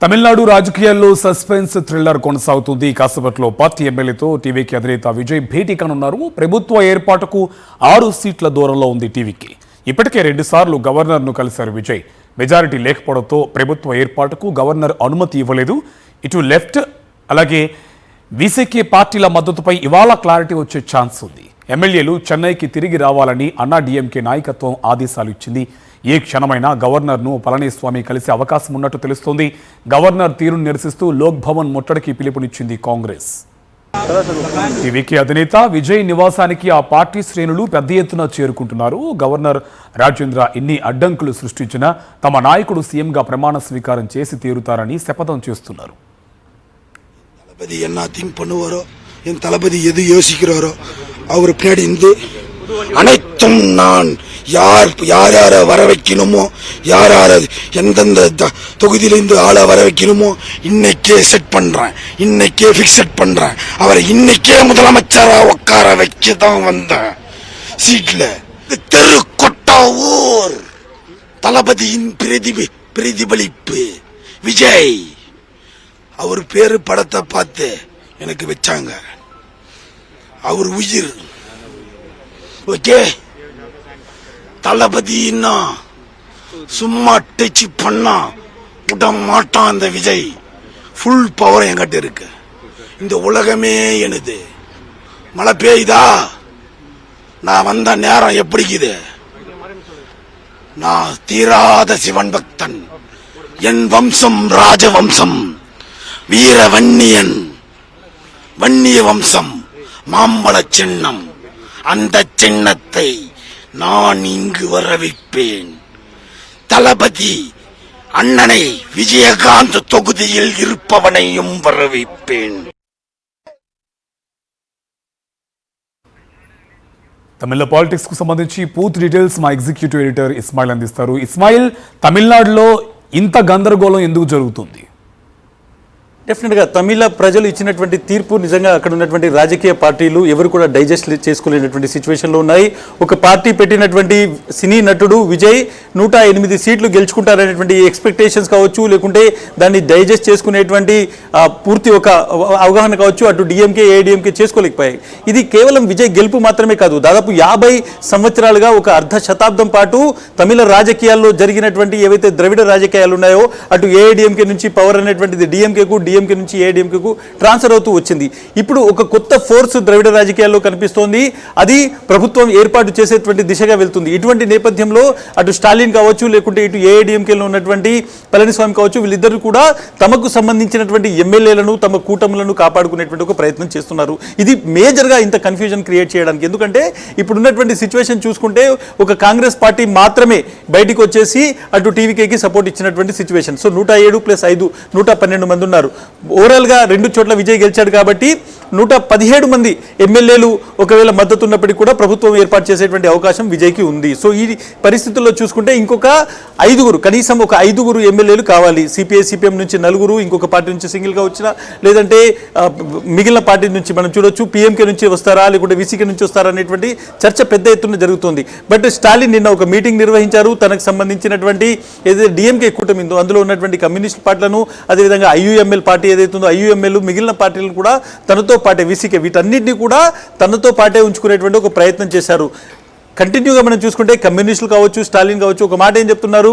తమిళనాడు రాజకీయాల్లో suspense thriller కొనసాగుతుంది. కాసేపట్లో పార్టీ ఎమ్మెల్యేతో టీవీకి అధినేత విజయ్ భేటీ కానున్నారు. ప్రభుత్వ ఏర్పాటుకు 6 సీట్ల దూరంలో ఉంది టీవీకి. ఇప్పటికే 2 సార్లు గవర్నర్ను కలిశారు విజయ్. మెజారిటీ లేకపోవడంతో ప్రభుత్వ ఏర్పాటుకు గవర్నర్ అనుమతి ఇవ్వలేదు. ఇటు లెఫ్ట్ అలాగే వీసీకే పార్టీల మద్దతుపై ఇవాళ క్లారిటీ వచ్చే ఛాన్స్ ఉంది. ఎమ్మెల్యేలు చెన్నైకి తిరిగి రావాలని అన్నా డీఎంకే నాయకత్వం ఆదేశాలు ఇచ్చింది. ఏ క్షణమైనా గవర్నర్ను పళనిస్వామి కలిసే అవకాశం ఉన్నట్టు తెలుస్తోంది. గవర్నర్ తీరును నిరసిస్తూ లోక్ భవన్ ముట్టడికి పిలుపునిచ్చింది కాంగ్రెస్. టీవీకి అధినేత విజయ్ నివాసానికి ఆ పార్టీ శ్రేణులు పెద్ద ఎత్తున చేరుకుంటున్నారు. గవర్నర్ రాజేంద్ర ఎన్ని అడ్డంకులు సృష్టించినా తమ నాయకుడు సీఎంగా ప్రమాణ స్వీకారం చేసి తీరుతారని శపథం చేస్తున్నారు. தளபதி என்னத்தையும் பண்ணுவாரோ, என் தளபதி எது யோசிக்கிறாரோ அவர் பின்னாடி இருந்து அனைத்தும் நான் யார் யார வர வைக்கணுமோ, யார் எந்தெந்த தொகுதியிலிருந்து ஆளை வர வைக்கணுமோ இன்னைக்கே செட் பண்றேன், இன்னைக்கே பிக்ஸட் பண்றேன். அவரை இன்னைக்கே முதலமைச்சரா உட்கார வச்சுதான் வந்தேன் சீட்ல. தெரு கொட்டா ஊர் தளபதியின் பிரதிபலிப்பு விஜய். அவர் பேரு படத்தை பார்த்து எனக்கு வச்சாங்க. அவர் உயிர் ஓகே. தளபதினா சும்மா டச் பண்ணா விட மாட்டான் அந்த விஜய். ஃபுல் பவர் என்கிட்ட இருக்கு. இந்த உலகமே எனது. மழை பெய்யுதா, நான் வந்த நேரம் எப்படிக்குது? நான் தீராத சிவன் பக்தன். என் வம்சம் ராஜவம்சம், வீர வன்னியன், வன்னிய வம்சம், மாம்பழ சின்னம். அந்த சின்னத்தை நான் இங்கு வர வைப்பேன். தளபதி அண்ணனை விஜயகாந்த் தொகுதியில் இருப்பவனையும் வர வைப்பேன். తమిళ పాలిటిక్స్ కు సంబంధించి పూర్తి డీటెయిల్స్ మా ఎగ్జిక్యూటివ్ ఎడిటర్ ఇస్మాయిల్ అందిస్తారు. ఇస్మాయిల్, తమిళనాడులో ఇంత గందరగోళం ఎందుకు జరుగుతుంది? డెఫినెట్గా తమిళ ప్రజలు ఇచ్చినటువంటి తీర్పు నిజంగా అక్కడ ఉన్నటువంటి రాజకీయ పార్టీలు ఎవరు కూడా డైజెస్ట్ చేసుకోలేనటువంటి సిచ్యువేషన్లో ఉన్నాయి. ఒక పార్టీ పెట్టినటువంటి సినీ నటుడు విజయ్ 108 సీట్లు గెలుచుకుంటారనేటువంటి ఎక్స్పెక్టేషన్స్ కావచ్చు, లేకుంటే దాన్ని డైజెస్ట్ చేసుకునేటువంటి పూర్తి ఒక అవగాహన కావచ్చు, అటు డిఎంకే ఏఐడిఎంకే చేసుకోలేకపోయాయి. ఇది కేవలం విజయ్ గెలుపు మాత్రమే కాదు, దాదాపు 50 సంవత్సరాలుగా ఒక అర్ధ శతాబ్దం పాటు తమిళ రాజకీయాల్లో జరిగినటువంటి ఏవైతే ద్రవిడ రాజకీయాలు ఉన్నాయో, అటు ఏఐడిఎంకే నుంచి పవర్ అనేటువంటిది డిఎంకేకు, డిఎంకే నుంచి ఏఐడిఎంకేకు ట్రాన్స్ఫర్ అవుతూ వచ్చింది. ఇప్పుడు ఒక కొత్త ఫోర్స్ ద్రవిడ రాజకీయాల్లో కనిపిస్తోంది. అది ప్రభుత్వం ఏర్పాటు చేసేటువంటి దిశగా వెళ్తుంది. ఇటువంటి నేపథ్యంలో అటు స్టాలిన్ కావచ్చు, లేకుంటే ఇటు ఏఐడిఎంకేలో ఉన్నటువంటి పళనిస్వామి కావచ్చు, వీళ్ళిద్దరూ కూడా తమకు సంబంధించినటువంటి ఎమ్మెల్యేలను, తమ కూటములను కాపాడుకునేటువంటి ఒక ప్రయత్నం చేస్తున్నారు. ఇది మేజర్గా ఇంత కన్ఫ్యూజన్ క్రియేట్ చేయడానికి. ఎందుకంటే ఇప్పుడు ఉన్నటువంటి సిచ్యువేషన్ చూసుకుంటే ఒక కాంగ్రెస్ పార్టీ మాత్రమే బయటికి వచ్చేసి అటు టీవీకేకి సపోర్ట్ ఇచ్చినటువంటి సిచ్యువేషన్. సో 107 + 5 112 మంది ఉన్నారు. ఓవరాల్గా 2 చోట్ల విజయ్ గెలిచాడు కాబట్టి 117 మంది ఎమ్మెల్యేలు ఒకవేళ మద్దతు ఉన్నప్పటికీ కూడా ప్రభుత్వం ఏర్పాటు చేసేటువంటి అవకాశం విజయ్కి ఉంది. సో ఈ పరిస్థితుల్లో చూసుకుంటే ఇంకొక 5 కనీసం ఒక 5 ఎమ్మెల్యేలు కావాలి. సిపిఐ సిపిఎం నుంచి 4, ఇంకొక పార్టీ నుంచి సింగిల్గా వచ్చినా, లేదంటే మిగిలిన పార్టీ నుంచి మనం చూడొచ్చు పిఎంకే నుంచి వస్తారా, లేకుంటే విసికే నుంచి వస్తారా అనేటువంటి చర్చ పెద్ద ఎత్తున జరుగుతుంది. బట్ స్టాలిన్ నిన్న ఒక మీటింగ్ నిర్వహించారు. తనకు సంబంధించినటువంటి ఏదైతే డిఎంకే కూటమి ఉందో అందులో ఉన్నటువంటి కమ్యూనిస్ట్ పార్టీలను, అదేవిధంగా ఐయుఎంఎల్ పార్టీ ఏదైతే ఉందో ఐయుఎంఎల్, మిగిలిన పార్టీలను కూడా తనతో పాటే విసికే, వీటన్నిటినీ కూడా తనతో పాటే ఉంచుకునేటువంటి ఒక ప్రయత్నం చేశారు. కంటిన్యూగా మనం చూసుకుంటే కమ్యూనిస్టులు కావచ్చు, స్టాలిన్ కావచ్చు, ఒక మాట ఏం చెప్తున్నారు,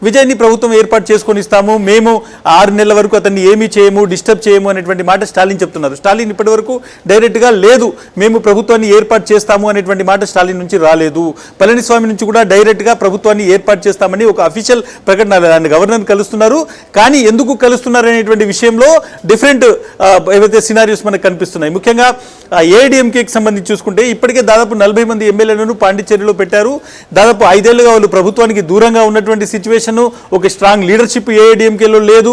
విజయ్ని ప్రభుత్వం ఏర్పాటు చేసుకొని ఇస్తాము, మేము 6 నెలల వరకు అతన్ని ఏమీ చేయము, డిస్టర్బ్ చేయము అనేటువంటి మాట స్టాలిన్ చెప్తున్నారు. స్టాలిన్ ఇప్పటి వరకు డైరెక్ట్గా లేదు, మేము ప్రభుత్వాన్ని ఏర్పాటు చేస్తాము అనేటువంటి మాట స్టాలిన్ నుంచి రాలేదు. పళనిస్వామి నుంచి కూడా డైరెక్ట్గా ప్రభుత్వాన్ని ఏర్పాటు చేస్తామని ఒక అఫీషియల్ ప్రకటన, దాన్ని గవర్నర్ కలుస్తున్నారు. కానీ ఎందుకు కలుస్తున్నారు అనేటువంటి విషయంలో డిఫరెంట్ ఏవైతే సినారియోస్ మనకు కనిపిస్తున్నాయి. ముఖ్యంగా ఏఐడిఎంకేకి సంబంధించి చూసుకుంటే ఇప్పటికే దాదాపు 40 మంది ఎమ్మెల్యేలను పాండిచేరిలో పెట్టారు. దాదాపు 5 ఏళ్లుగా వాళ్ళు ప్రభుత్వానికి దూరంగా ఉన్నటువంటి సిచ్యువేషన్, ఒక స్ట్రాంగ్ లీడర్షిప్ ఏఐడిఎంకేలో లేదు.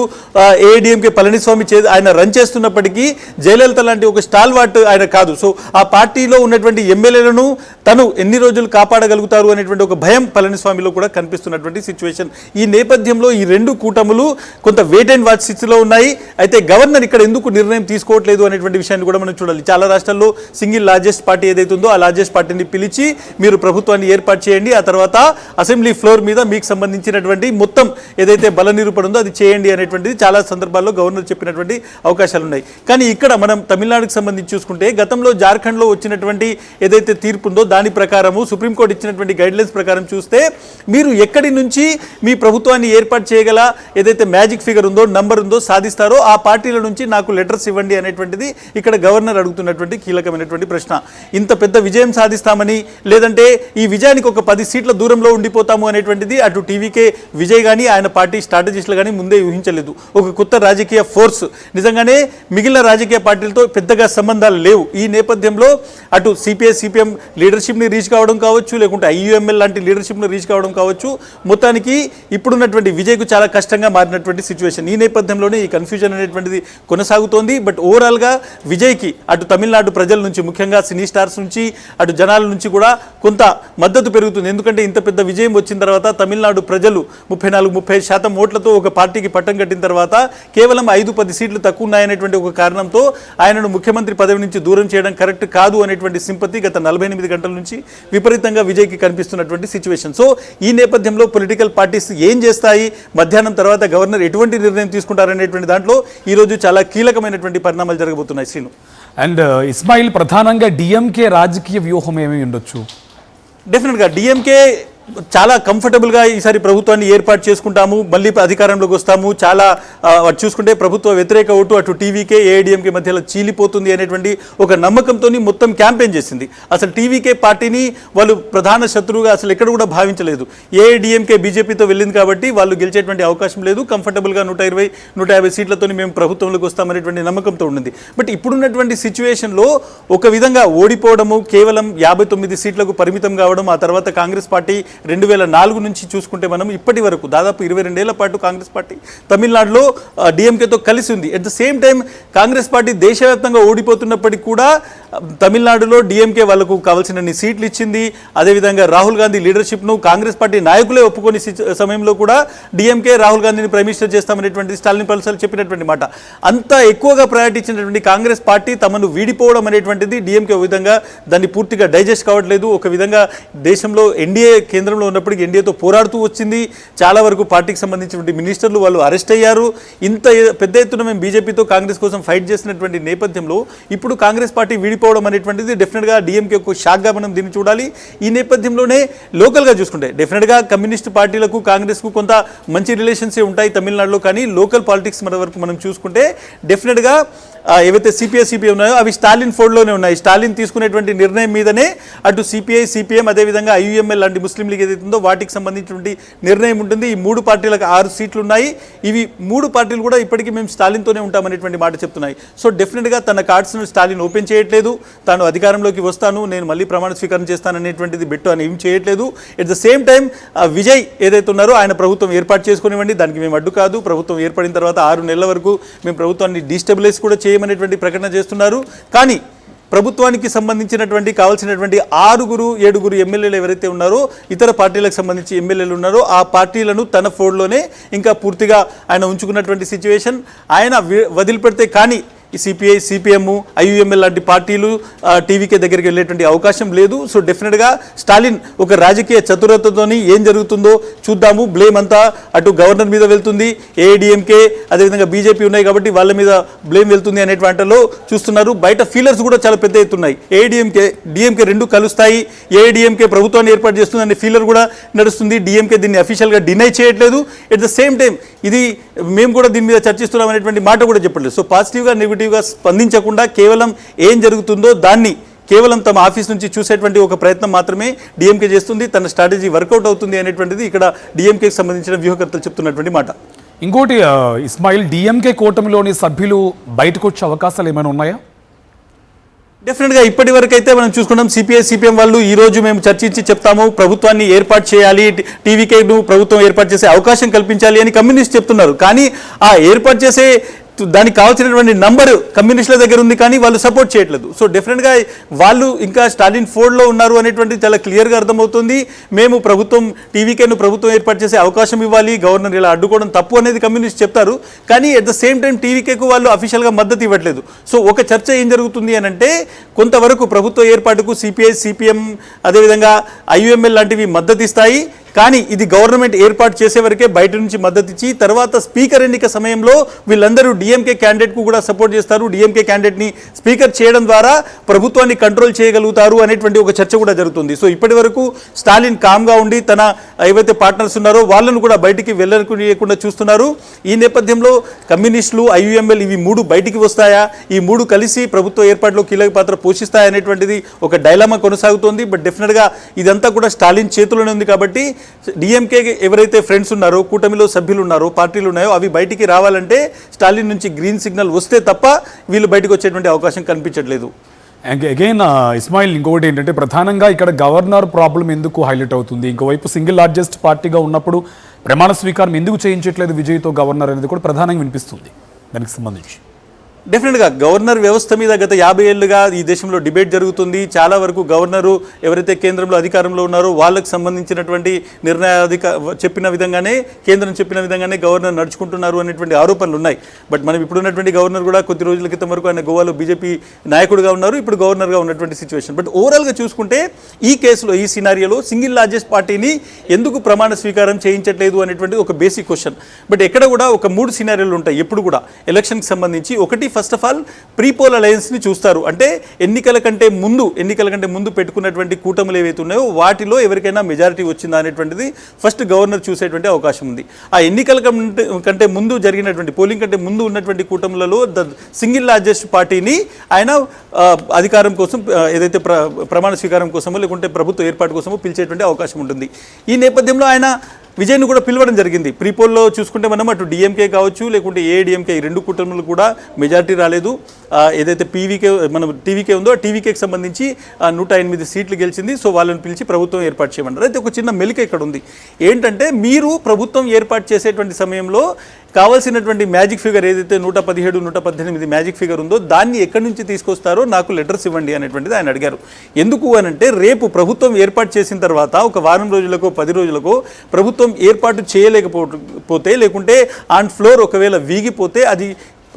ఏఐడిఎంకే పళనిస్వామి ఆయన రన్ చేస్తున్నప్పటికీ జయలలిత లాంటి ఒక స్టాల్వార్ట్ ఆయన కాదు. సో ఆ పార్టీలో ఉన్నటువంటి ఎమ్మెల్యేలను తను ఎన్ని రోజులు కాపాడగలుగుతారు అనేటువంటి ఒక భయం పళనిస్వామిలో కూడా కనిపిస్తున్నటువంటి సిచ్యువేషన్. ఈ నేపథ్యంలో ఈ 2 కూటములు కొంత వెయిట్ అండ్ వాచ్ స్థితిలో ఉన్నాయి. అయితే గవర్నర్ ఇక్కడ ఎందుకు నిర్ణయం తీసుకోవట్లేదు అనేటువంటి విషయాన్ని కూడా మనం చూడాలి. చాలా రాష్ట్రాల్లో సింగిల్ లార్జెస్ట్ పార్టీ ఏదైతే ఉందో ఆ లార్జెస్ట్ పార్టీని పిలిచి మీరు ప్రభుత్వాన్ని ఏర్పాటు చేయండి, ఆ తర్వాత అసెంబ్లీ ఫ్లోర్ మీద మీకు సంబంధించినటువంటి మొత్తం ఏదైతే బల నిరూపణ ఉందో అది చేయండి అనేటువంటిది చాలా సందర్భాల్లో గవర్నర్ చెప్పినటువంటి అవకాశాలు ఉన్నాయి. కానీ ఇక్కడ మనం తమిళనాడుకు సంబంధించి చూసుకుంటే గతంలో జార్ఖండ్లో వచ్చినటువంటి ఏదైతే తీర్పు ఉందో దాని ప్రకారము సుప్రీంకోర్టు ఇచ్చినటువంటి గైడ్లైన్స్ ప్రకారం చూస్తే మీరు ఎక్కడి నుంచి మీ ప్రభుత్వాన్ని ఏర్పాటు చేయగల ఏదైతే మ్యాజిక్ ఫిగర్ ఉందో నంబర్ ఉందో సాధిస్తారో ఆ పార్టీల నుంచి నాకు లెటర్స్ ఇవ్వండి అనేటువంటిది ఇక్కడ గవర్నర్ అడుగుతున్నటువంటి కీలకమైనటువంటి ప్రశ్న. ఇంత పెద్ద విజయం సాధిస్తామని లేదంటే ఈ విజయానికి ఒక 10 సీట్ల దూరంలో ఉండిపోతాము అనేటువంటిది అటు టీవీకే విజయ్ కానీ ఆయన పార్టీ స్ట్రాటజిస్టులు కానీ ముందే ఊహించలేదు. ఒక కొత్త రాజకీయ ఫోర్స్, నిజంగానే మిగిలిన రాజకీయ పార్టీలతో పెద్దగా సంబంధాలు లేవు. ఈ నేపథ్యంలో అటు సిపిఐ సిపిఎం లీడర్షిప్ని రీచ్ కావడం కావచ్చు, లేకుంటే ఐయుఎంఎల్ లాంటి లీడర్షిప్ని రీచ్ కావడం కావచ్చు, మొత్తానికి ఇప్పుడున్నటువంటి విజయ్కు చాలా కష్టంగా మారినటువంటి సిచ్యువేషన్. ఈ నేపథ్యంలోనే ఈ కన్ఫ్యూజన్ అనేటువంటిది కొనసాగుతోంది. బట్ ఓవరాల్గా విజయ్కి అటు తమిళనాడు ప్రజల నుంచి, ముఖ్యంగా సినీ స్టార్స్ నుంచి, అటు జనాల నుంచి కూడా కొంత మద్దతు పెరుగుతుంది. ఎందుకంటే ఇంత పెద్ద విజయం వచ్చిన తర్వాత తమిళనాడు ప్రజలు 34-30% ఓట్లతో ఒక పార్టీకి పట్టం కట్టిన తర్వాత కేవలం 5-10 సీట్లు తక్కువ ఉన్నాయనేటువంటి ఒక కారణంతో ఆయనను ముఖ్యమంత్రి పదవి నుంచి దూరం చేయడం కరెక్ట్ కాదు అనేటువంటి సింపతి గత 48 గంటల నుంచి విపరీతంగా విజయ్కి కనిపిస్తున్నటువంటి సిచ్యువేషన్. సో ఈ నేపథ్యంలో పొలిటికల్ పార్టీస్ ఏం చేస్తాయి, మధ్యాహ్నం తర్వాత గవర్నర్ ఎటువంటి నిర్ణయం తీసుకుంటారనేటువంటి దాంట్లో ఈరోజు చాలా కీలకమైనటువంటి పరిణామాలు జరగబోతున్నాయి. శ్రీను అండ్ ఇస్మాయిల్, ప్రధానంగా డిఎంకే రాజకీయ వ్యూహం ఏమి ఉండొచ్చు? డెఫినెట్గా డిఎంకే చాలా కంఫర్టబుల్గా ఈసారి ప్రభుత్వాన్ని ఏర్పాటు చేసుకుంటాము, మళ్ళీ అధికారంలోకి వస్తాము, చాలా చూసుకుంటే ప్రభుత్వ వ్యతిరేక ఓటు అటు టీవీకే ఏఐడిఎంకే మధ్యలో చీలిపోతుంది అనేటువంటి ఒక నమ్మకంతో మొత్తం క్యాంపెయిన్ చేసింది. అసలు టీవీకే పార్టీని వాళ్ళు ప్రధాన శత్రువుగా అసలు ఎక్కడ కూడా భావించలేదు. ఏఐడిఎంకే బీజేపీతో వెళ్ళింది కాబట్టి వాళ్ళు గెలిచేటువంటి అవకాశం లేదు, కంఫర్టబుల్గా 120-150 సీట్లతో మేము ప్రభుత్వంలోకి వస్తామనేటువంటి నమ్మకంతో ఉండింది. బట్ ఇప్పుడున్నటువంటి సిచ్యువేషన్లో ఒక విధంగా ఓడిపోవడము, కేవలం 59 సీట్లకు పరిమితం కావడం, ఆ తర్వాత కాంగ్రెస్ పార్టీ 2004 నుంచి చూసుకుంటే మనం ఇప్పటి వరకు దాదాపు 22 ఏళ్ల పాటు కాంగ్రెస్ పార్టీ తమిళనాడులో డిఎంకేతో కలిసి ఉంది. At the same time Congress party దేశవ్యాప్తంగా ఓడిపోతున్నప్పటికీ కూడా తమిళనాడులో డిఎంకే వాళ్ళకు కావాల్సిన సీట్లు ఇచ్చింది. అదేవిధంగా రాహుల్ గాంధీ లీడర్షిప్ను కాంగ్రెస్ పార్టీ నాయకులే ఒప్పుకొని సమయంలో కూడా డిఎంకే రాహుల్ గాంధీని ప్రైమ్ మినిస్టర్ చేస్తామనేటువంటి స్టాలిన్ పల్సర్ చెప్పినటువంటి మాట. అంత ఎక్కువగా ప్రయారిటీ ఇచ్చినటువంటి కాంగ్రెస్ పార్టీ తమను వీడిపోవడం అనేటువంటిది డిఎంకే ఒక విధంగా దాన్ని పూర్తిగా డైజెస్ట్ కావట్లేదు. ఒక విధంగా దేశంలో ఎన్డీఏ కేంద్రంలో ఉన్నప్పటికీ ఎన్డీఏతో పోరాడుతూ వచ్చింది. చాలా వరకు పార్టీకి సంబంధించినటువంటి మినిస్టర్లు వాళ్ళు అరెస్ట్ అయ్యారు. ఇంత పెద్ద ఎత్తున మేము బీజేపీతో కాంగ్రెస్ కోసం ఫైట్ చేసినటువంటి నేపథ్యంలో ఇప్పుడు కాంగ్రెస్ పార్టీ వీడిపోవడం అనేటువంటిది డెఫినెట్గా డిఎంకే ఒక షాక్గా మనం దీన్ని చూడాలి. ఈ నేపథ్యంలోనే లోకల్గా చూసుకుంటే డెఫినెట్గా కమ్యూనిస్ట్ పార్టీలకు కాంగ్రెస్కు కొంత మంచి రిలేషన్సే ఉంటాయి తమిళనాడులో. కానీ లోకల్ పాలిటిక్స్ మన వరకు మనం చూసుకుంటే డెఫినెట్గా ఏవైతే సిపిఐ సిపిఎం ఉన్నాయో అవి స్టాలిన్ ఫోల్డ్లోనే ఉన్నాయి. స్టాలిన్ తీసుకునేటువంటి నిర్ణయం మీదనే అటు సిపిఐ సిపిఎం అదేవిధంగా ఐయుఎంఎల్ లాంటి ముస్లిం లీగ్ ఏదైతే ఉందో వాటికి సంబంధించినటువంటి నిర్ణయం ఉంటుంది. ఈ 3 పార్టీలకు 6 సీట్లు ఉన్నాయి. ఇవి 3 పార్టీలు కూడా ఇప్పటికీ మేము స్టాలిన్తోనే ఉంటామనేటువంటి మాట చెప్తున్నాయి. సో డెఫినెట్గా తన కార్డ్స్ను స్టాలిన్ ఓపెన్ చేయట్లేదు. తాను అధికారంలోకి వస్తాను, నేను మళ్ళీ ప్రమాణ స్వీకారం చేస్తాననేటువంటిది బెట్టు అని ఏం చేయట్లేదు. At the same time Vijay ఏదైతే ఉన్నారో ఆయన ప్రభుత్వం ఏర్పాటు చేసుకునివ్వండి, దానికి మేము అడ్డు కాదు. ప్రభుత్వం ఏర్పడిన తర్వాత 6 నెలల వరకు మేము ప్రభుత్వాన్ని డీస్టెబిలైజ్ కూడా చేయమనేటువంటి ప్రకటన చేస్తున్నారు. కానీ ప్రభుత్వానికి సంబంధించినటువంటి కావాల్సినటువంటి 6-7 ఎమ్మెల్యేలు ఎవరైతే ఉన్నారో ఇతర పార్టీలకు సంబంధించి ఎమ్మెల్యేలు ఉన్నారో ఆ పార్టీలను తన ఫోల్డ్లోనే ఇంకా పూర్తిగా ఆయన ఉంచుకున్నటువంటి సిచ్యువేషన్. ఆయన వదిలిపెడితే కానీ ఈ సిపిఐ సిపిఎం ఐయుఎంఎల్ లాంటి పార్టీలు టీవీకే దగ్గరికి వెళ్ళేటువంటి అవకాశం లేదు. సో డెఫినెట్గా స్టాలిన్ ఒక రాజకీయ చతురతతోని ఏం జరుగుతుందో చూద్దాము. బ్లేమ్ అంతా అటు గవర్నర్ మీద వెళ్తుంది, ఏఐడిఎంకే అదేవిధంగా బీజేపీ ఉన్నాయి కాబట్టి వాళ్ళ మీద బ్లేమ్ వెళ్తుంది అనే వాటిలో చూస్తున్నారు. బయట ఫీలర్స్ కూడా చాలా పెద్ద ఎత్తున్నాయి. ఏఐడిఎంకే డిఎంకే రెండు కలుస్తాయి, ఏఐడిఎంకే ప్రభుత్వాన్ని ఏర్పాటు చేస్తుంది అనే ఫీలర్ కూడా నడుస్తుంది. డిఎంకే దీన్ని అఫీషియల్గా డినై చేయట్లేదు. ఎట్ ద సేమ్ టైం ఇది మేము కూడా దీని మీద చర్చిస్తున్నాం అనేటువంటి మాట కూడా చెప్పట్లేదు. సో పాజిటివ్గా నెగిటివ్గా స్పందించకుండా కేవలం ఏం జరుగుతుందో దాన్ని కేవలం తమ ఆఫీస్ నుంచి చూసేటువంటి ఒక ప్రయత్నం మాత్రమే డిఎంకే చేస్తుంది. తన స్ట్రాటజీ వర్కౌట్ అవుతుంది అనేటువంటిది ఇక్కడ డిఎంకేకి సంబంధించిన వ్యూహకర్తలు చెప్తున్నటువంటి మాట. ఇంకోటి ఇస్మాయిల్, డిఎంకే కూటమిలోని సభ్యులు బయటకు వచ్చే అవకాశాలు ఏమైనా ఉన్నాయా? డెఫినెట్గా ఇప్పటి వరకు అయితే మనం చూసుకున్నాం సిపిఐ సిపిఎం వాళ్ళు ఈ రోజు మేము చర్చించి చెప్తాము, ప్రభుత్వాన్ని ఏర్పాటు చేయాలి, టీవీకేను ప్రభుత్వం ఏర్పాటు చేసే అవకాశం కల్పించాలి అని కమ్యూనిస్ట్ చెప్తున్నారు. కానీ ఆ ఏర్పాటు చేసే దానికి కావాల్సినటువంటి నంబర్ కమ్యూనిస్టుల దగ్గర ఉంది కానీ వాళ్ళు సపోర్ట్ చేయట్లేదు. సో డెఫినెట్గా వాళ్ళు ఇంకా స్టాలిన్ ఫోర్డ్లో ఉన్నారు అనేటువంటిది చాలా క్లియర్గా అర్థమవుతుంది. మేము ప్రభుత్వం టీవీకేను ప్రభుత్వం ఏర్పాటు చేసే అవకాశం ఇవ్వాలి, గవర్నర్ ఇలా అడ్డుకోవడం తప్పు అనేది కమ్యూనిస్ట్ చెప్తారు. కానీ అట్ ద సేమ్ టైం టీవీకేకు వాళ్ళు అఫీషియల్గా మద్దతు ఇవ్వట్లేదు. సో ఒక చర్చ ఏం జరుగుతుంది అని అంటే కొంతవరకు ప్రభుత్వ ఏర్పాటుకు సిపిఐ, సిపిఎం అదేవిధంగా ఐయుఎంఎల్ లాంటివి మద్దతు ఇస్తాయి. కానీ ఇది గవర్నమెంట్ ఏర్పాటు చేసే వరకే బయట నుంచి మద్దతు ఇచ్చి తర్వాత స్పీకర్ ఎన్నిక సమయంలో వీళ్ళందరూ డిఎంకే క్యాండిడేట్కు కూడా సపోర్ట్ చేస్తారు. డిఎంకే క్యాండిడేట్ని స్పీకర్ చేయడం ద్వారా ప్రభుత్వాన్ని కంట్రోల్ చేయగలుగుతారు అనేటువంటి ఒక చర్చ కూడా జరుగుతుంది. సో ఇప్పటి వరకు స్టాలిన్ కామ్గా ఉండి తన ఏవైతే పార్ట్నర్స్ ఉన్నారో వాళ్ళను కూడా బయటికి వెళ్ళకుండా చూస్తున్నారు. ఈ నేపథ్యంలో కమ్యూనిస్టులు, ఐయుఎంఎల్ ఇవి మూడు బయటికి వస్తాయా, ఈ మూడు కలిసి ప్రభుత్వ ఏర్పాటులో కీలక పాత్ర పోషిస్తాయా అనేటువంటిది ఒక డైలామా కొనసాగుతోంది. బట్ డెఫినెట్గా ఇదంతా కూడా స్టాలిన్ చేతిలోనే ఉంది. కాబట్టి డిఎంకే ఎవరైతే ఫ్రెండ్స్ ఉన్నారో, కూటమిలో సభ్యులు ఉన్నారో, పార్టీలు ఉన్నాయో అవి బయటికి రావాలంటే స్టాలిన్ నుంచి గ్రీన్ సిగ్నల్ వస్తే తప్ప వీళ్ళు బయటకు వచ్చేటువంటి అవకాశం కనిపించట్లేదు. అగైన్ ఇస్మాయిల్, ఇంకొకటి ఏంటంటే ప్రధానంగా ఇక్కడ గవర్నర్ ప్రాబ్లం ఎందుకు హైలైట్ అవుతుంది? ఇంకోవైపు సింగిల్ లార్జెస్ట్ పార్టీగా ఉన్నప్పుడు ప్రమాణ స్వీకారం ఎందుకు చేయించట్లేదు విజయ్తో గవర్నర్ అనేది కూడా ప్రధానంగా వినిపిస్తుంది. దానికి సంబంధించి డెఫినెట్గా గవర్నర్ వ్యవస్థ మీద గత 50 ఏళ్ళుగా ఈ దేశంలో డిబేట్ జరుగుతుంది. చాలా వరకు గవర్నరు ఎవరైతే కేంద్రంలో అధికారంలో ఉన్నారో వాళ్ళకు సంబంధించినటువంటి చెప్పిన విధంగానే, కేంద్రం చెప్పిన విధంగానే గవర్నర్ నడుచుకుంటున్నారు అనేటువంటి ఆరోపణలు ఉన్నాయి. బట్ మనం ఇప్పుడున్నటువంటి గవర్నర్ కూడా కొద్ది రోజుల క్రితం వరకు ఆయన గోవాలో బీజేపీ నాయకుడిగా ఉన్నారు, ఇప్పుడు గవర్నర్గా ఉన్నటువంటి సిచ్యువేషన్. బట్ ఓవరాల్గా చూసుకుంటే ఈ కేసులో, ఈ సినారియోలో సింగిల్ లార్జెస్ట్ పార్టీని ఎందుకు ప్రమాణ స్వీకారం చేయించట్లేదు అనేటువంటి ఒక బేసిక్ క్వశ్చన్. బట్ ఎక్కడ కూడా ఒక 3 సినారియోలు ఉంటాయి ఎప్పుడు కూడా ఎలక్షన్కి సంబంధించి. ఒకటి, ఫస్ట్ ఆఫ్ ఆల్ ప్రీపోల్ అలయన్స్ని చూస్తారు. అంటే ఎన్నికల కంటే ముందు పెట్టుకున్నటువంటి కూటములు ఏవైతే ఉన్నాయో వాటిలో ఎవరికైనా మెజారిటీ వచ్చిందా అనేటువంటిది ఫస్ట్ గవర్నర్ చూసేటువంటి అవకాశం ఉంది. ఆ ఎన్నికల కంటే ముందు జరిగినటువంటి పోలింగ్ కంటే ముందు ఉన్నటువంటి కూటములలో ద సింగిల్ లార్జెస్ట్ పార్టీని ఆయన అధికారం కోసం ఏదైతే ప్రమాణ స్వీకారం కోసమో లేకుంటే ప్రభుత్వ ఏర్పాటు కోసమో పిలిచేటువంటి అవకాశం ఉంటుంది. ఈ నేపథ్యంలో ఆయన విజయ్ను కూడా పిలవడం జరిగింది. ప్రీపోల్లో చూసుకుంటే మనం అటు డిఎంకే కావచ్చు లేకుంటే ఏఐడిఎంకే ఈ 2 కూటములు కూడా మెజారిటీ రాలేదు. ఏదైతే టీవీకే ఉందో ఆ టీవీకేకి సంబంధించి 108 సీట్లు గెలిచింది. సో వాళ్ళని పిలిచి ప్రభుత్వం ఏర్పాటు చేయమన్నారు. అయితే ఒక చిన్న మెలిక ఇక్కడ ఉంది. ఏంటంటే మీరు ప్రభుత్వం ఏర్పాటు చేసేటువంటి సమయంలో కావాల్సినటువంటి మ్యాజిక్ ఫిగర్ ఏదైతే 117, 118 మ్యాజిక్ ఫిగర్ ఉందో దాన్ని ఎక్కడి నుంచి తీసుకొస్తారో నాకు లెటర్స్ ఇవ్వండి అనేటువంటిది ఆయన అడిగారు. ఎందుకు అనంటే రేపు ప్రభుత్వం ఏర్పాటు చేసిన తర్వాత ఒక వారం రోజులకో 10 రోజులకో ప్రభుత్వం ఏర్పాటు చేయలేకపోతే లేకుంటే ఆన్ ఫ్లోర్ ఒకవేళ వీగిపోతే అది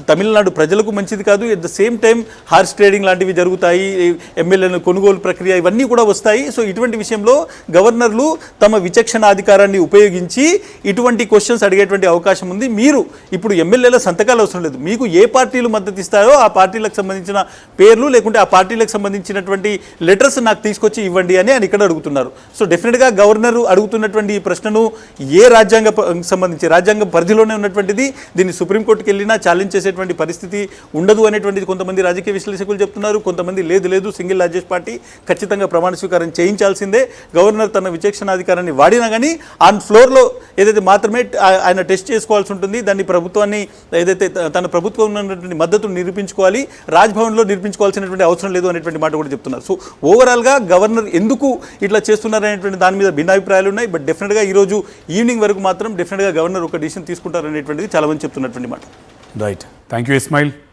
తమిళనాడు ప్రజలకు మంచిది కాదు. At the same time horse trading లాంటివి జరుగుతాయి, ఎమ్మెల్యేల కొనుగోలు ప్రక్రియ ఇవన్నీ కూడా వస్తాయి. సో ఇటువంటి విషయంలో గవర్నర్లు తమ విచక్షణాధికారాన్ని ఉపయోగించి ఇటువంటి క్వశ్చన్స్ అడిగేటువంటి అవకాశం ఉంది. మీరు ఇప్పుడు ఎమ్మెల్యేల సంతకాలు అవసరం లేదు, మీకు ఏ పార్టీలు మద్దతు ఇస్తారో ఆ పార్టీలకు సంబంధించిన పేర్లు లేకుంటే ఆ పార్టీలకు సంబంధించినటువంటి లెటర్స్ నాకు తీసుకొచ్చి ఇవ్వండి అని ఆయన ఇక్కడ అడుగుతున్నారు. సో డెఫినెట్గా గవర్నర్ అడుగుతున్నటువంటి ఈ ప్రశ్నను ఏ రాజ్యాంగ పరిధిలోనే ఉన్నటువంటిది, దీన్ని సుప్రీంకోర్టుకి వెళ్ళినా ఛాలెంజ్ చేసేటువంటి పరిస్థితి ఉండదు అనేటువంటిది కొంతమంది రాజకీయ విశ్లేషకులు చెప్తున్నారు. కొంతమంది లేదు సింగిల్ లార్జెస్ట్ పార్టీ ఖచ్చితంగా ప్రమాణ స్వీకారం చేయించాల్సిందే, గవర్నర్ తన విచక్షణాధికారాన్ని వాడినా కానీ ఆన్ ఫ్లోర్లో ఏదైతే మాత్రమే ఆయన టెస్ట్ చేసుకోవాల్సి ఉంటుంది. దాన్ని ప్రభుత్వాన్ని ఏదైతే తన ప్రభుత్వం ఉన్నటువంటి మద్దతును నిరూపించుకోవాలి, రాజ్భవన్లో నిరూపించుకోవాల్సినటువంటి అవసరం లేదు అనేటువంటి మాట కూడా చెప్తున్నారు. సో ఓవరాల్గా గవర్నర్ ఎందుకు ఇట్లా చేస్తున్నారు అనేటువంటి దాని మీద భిన్నాభిప్రాయాలు ఉన్నాయి. బట్ డెఫినెట్గా ఈరోజు ఈవినింగ్ వరకు మాత్రం డెఫినెట్గా గవర్నర్ ఒక డిసిషన్ తీసుకుంటారు అనేటువంటిది చాలా మంది చెప్తున్నటువంటి మాట. Right, thank you Ismail.